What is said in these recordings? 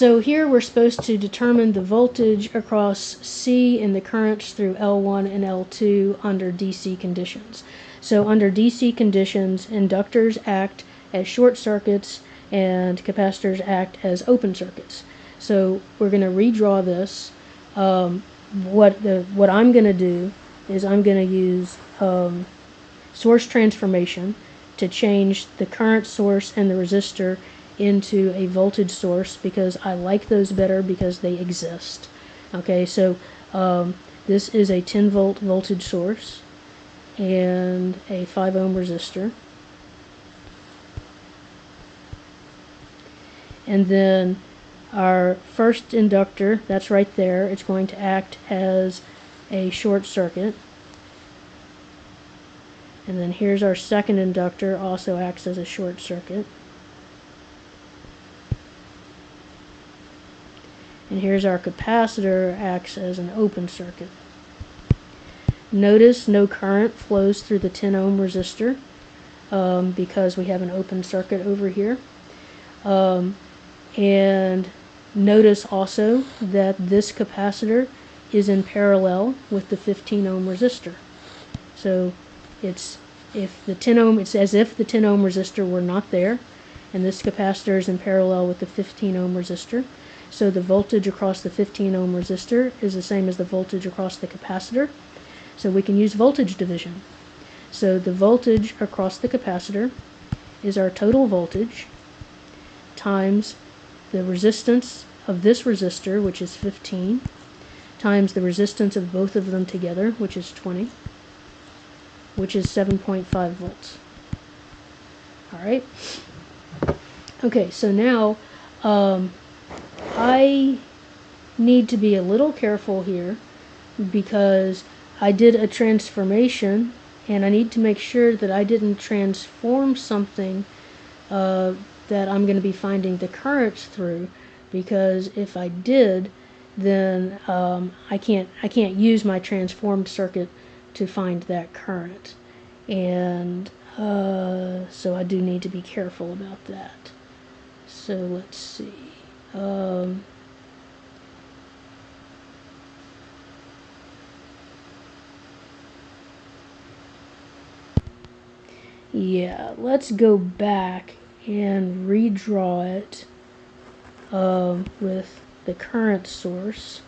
So here we're supposed to determine the voltage across C and the currents through L1 and L2 under DC conditions. So under DC conditions, inductors act as short circuits and capacitors act as open circuits. So we're going to redraw this. What I'm going to do is I'm going to use source transformation to change the current source and the resistor into a voltage source, because I like those better because they exist. Okay, so this is a 10 volt voltage source and a 5 ohm resistor. And then our first inductor, that's right there, it's going to act as a short circuit. And then here's our second inductor, also acts as a short circuit. And here's our capacitor, acts as an open circuit. Notice no current flows through the 10 ohm resistor because we have an open circuit over here. And notice also that this capacitor is in parallel with the 15 ohm resistor. So it's as if the 10 ohm resistor were not there, and this capacitor is in parallel with the 15 ohm resistor. So the voltage across the 15 ohm resistor is the same as the voltage across the capacitor. So we can use voltage division. So the voltage across the capacitor is our total voltage times the resistance of this resistor, which is 15, times the resistance of both of them together, which is 20, which is 7.5 volts. Alright? Okay, so now I need to be a little careful here because I did a transformation and I need to make sure that I didn't transform something that I'm going to be finding the currents through, because if I did, then I can't use my transformed circuit to find that current, and so I do need to be careful about that. So let's see. Yeah, let's go back and redraw it with the current source.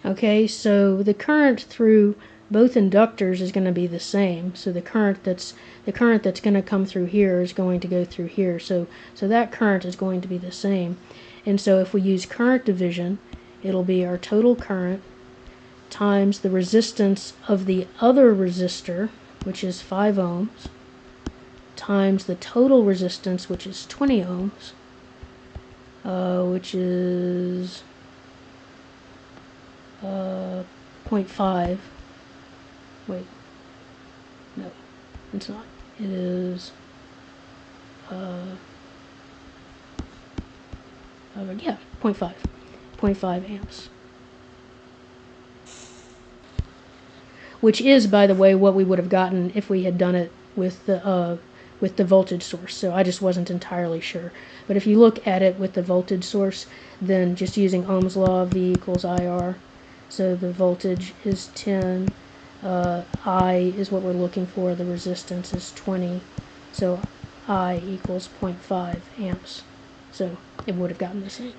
Okay, so the current through both inductors is going to be the same. So the current that's going to come through here is going to go through here. So that current is going to be the same. And so if we use current division, it'll be our total current times the resistance of the other resistor, which is 5 ohms, times the total resistance, which is 20 ohms, which is 0.5. Wait, no, it's not. It is yeah, 0.5 amps, which is, by the way, what we would have gotten if we had done it with the voltage source. So I just wasn't entirely sure. But if you look at it with the voltage source, then just using Ohm's law, V equals IR. So the voltage is 10, I is what we're looking for, the resistance is 20, so I equals 0.5 amps. So it would have gotten the same.